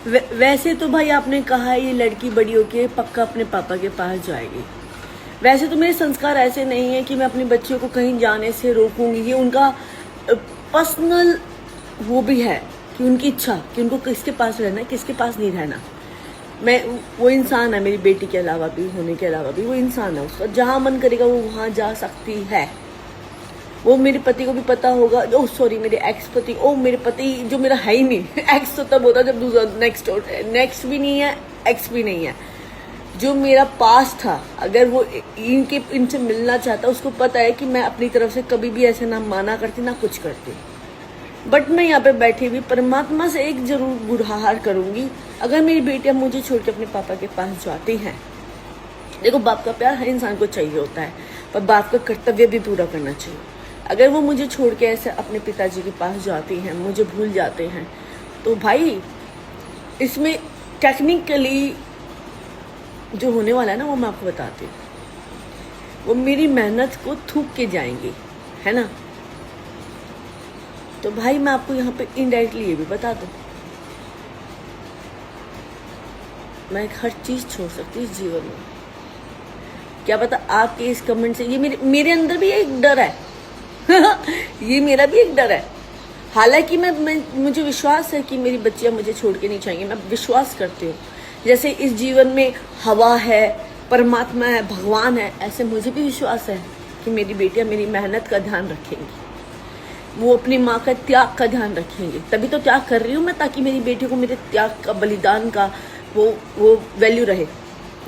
वैसे तो भाई आपने कहा ये लड़की बड़ी होके पक्का अपने पापा के पास जाएगी। वैसे तो मेरे संस्कार ऐसे नहीं है कि मैं अपने बच्चों को कहीं जाने से रोकूंगी। ये उनका पर्सनल वो भी है कि उनकी इच्छा कि उनको किसके पास रहना है, किसके पास नहीं रहना। मैं वो इंसान है, मेरी बेटी के अलावा भी, होने के अलावा भी वो इंसान है। उसका जहाँ मन करेगा वो वहाँ जा सकती है। वो मेरे पति को भी पता होगा। ओह सॉरी, मेरे एक्स पति, ओह मेरे पति जो मेरा है ही नहीं। एक्स तो तब होता जब दूसरा नेक्स्ट भी नहीं है, एक्स भी नहीं है। जो मेरा पास था, अगर वो इनसे मिलना चाहता, उसको पता है कि मैं अपनी तरफ से कभी भी ऐसे ना माना करती ना कुछ करती। बट मैं यहाँ पे बैठी हुई परमात्मा से एक जरूर गुहार करूंगी, अगर मेरी बेटियां मुझे छोड़ के अपने पापा के पास जाती हैं। देखो, बाप का प्यार हर इंसान को चाहिए होता है, पर बाप का कर्तव्य भी पूरा करना चाहिए। अगर वो मुझे छोड़ के ऐसे अपने पिताजी के पास जाती हैं, मुझे भूल जाते हैं, तो भाई इसमें टेक्निकली जो होने वाला है ना, वो मैं आपको बताती हूँ। वो मेरी मेहनत को थूक के जाएंगी, है ना। तो भाई मैं आपको यहाँ पे इनडायरेक्टली ये भी बता दूँ, मैं हर चीज छोड़ सकती हूँ इस जीवन में। क्या पता आपके इस कमेंट से ये मेरे अंदर भी एक डर है। ये मेरा भी एक डर है। हालांकि मुझे विश्वास है कि मेरी बच्चियां मुझे छोड़ के नहीं जाएंगी। मैं विश्वास करती हूँ, जैसे इस जीवन में हवा है, परमात्मा है, भगवान है, ऐसे मुझे भी विश्वास है कि मेरी बेटियां मेरी मेहनत का ध्यान रखेंगी। वो अपनी माँ का त्याग का ध्यान रखेंगे। तभी तो त्याग कर रही हूँ मैं, ताकि मेरी बेटी को मेरे त्याग का, बलिदान का वो वैल्यू रहे।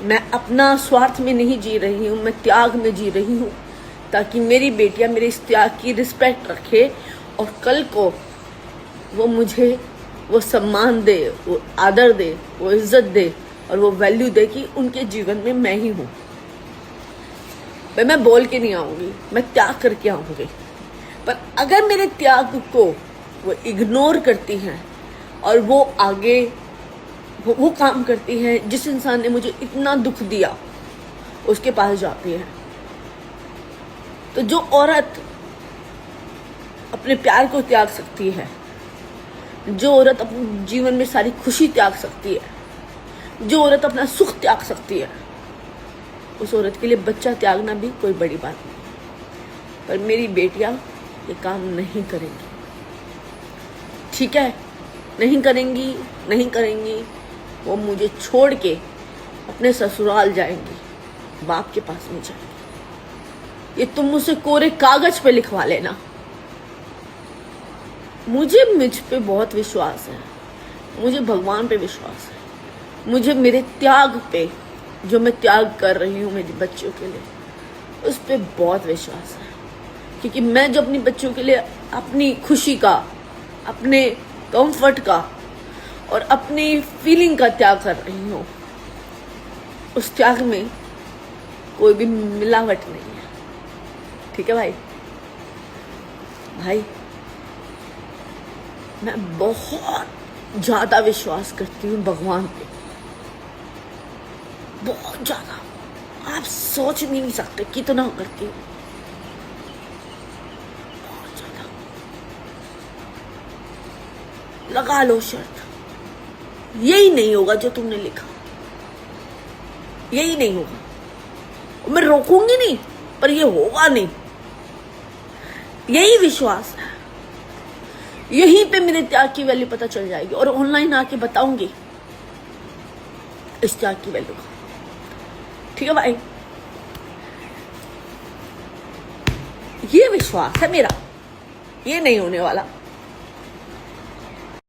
मैं अपना स्वार्थ में नहीं जी रही हूँ, मैं त्याग में जी रही हूँ, ताकि मेरी बेटियां मेरे इस त्याग की रिस्पेक्ट रखे और कल को वो मुझे वो सम्मान दे, वो आदर दे, वो इज्जत दे और वो वैल्यू दे कि उनके जीवन में मैं ही हूँ। मैं बोल के नहीं आऊंगी, मैं त्याग करके आऊंगी। पर अगर मेरे त्याग को वो इग्नोर करती हैं और वो आगे वो काम करती हैं जिस इंसान ने मुझे इतना दुख दिया, उसके पास जाती है, तो जो औरत अपने प्यार को त्याग सकती है, जो औरत अपने जीवन में सारी खुशी त्याग सकती है, जो औरत अपना सुख त्याग सकती है, उस औरत के लिए बच्चा त्यागना भी कोई बड़ी बात नहीं। पर मेरी बेटियां ये काम नहीं करेंगी, ठीक है, नहीं करेंगी, नहीं करेंगी। वो मुझे छोड़ के अपने ससुराल जाएंगी, बाप के पास नहीं जाएंगी। ये तुम मुझसे कोरे कागज पे लिखवा लेना। मुझे मुझ पे बहुत विश्वास है, मुझे भगवान पे विश्वास है, मुझे मेरे त्याग पे, जो मैं त्याग कर रही हूँ मेरी बच्चियों के लिए, उस पे बहुत विश्वास है। क्योंकि मैं जो अपनी बच्चों के लिए अपनी खुशी का, अपने कंफर्ट का और अपनी फीलिंग का त्याग कर रही हूँ, उस त्याग में कोई भी मिलावट नहीं है, ठीक है भाई। भाई मैं बहुत ज्यादा विश्वास करती हूँ भगवान पे, बहुत ज्यादा। आप सोच नहीं सकते कितना करती हूँ, बहुत ज्यादा। लगा लो शर्त, यही नहीं होगा जो तुमने लिखा, यही नहीं होगा। मैं रोकूंगी नहीं, पर ये होगा नहीं, यही विश्वास है। यहीं पे मेरे त्याग की वैल्यू पता चल जाएगी और ऑनलाइन आके बताऊंगी इस त्याग की वैल्यू का, ठीक है भाई। ये विश्वास है मेरा, ये नहीं होने वाला।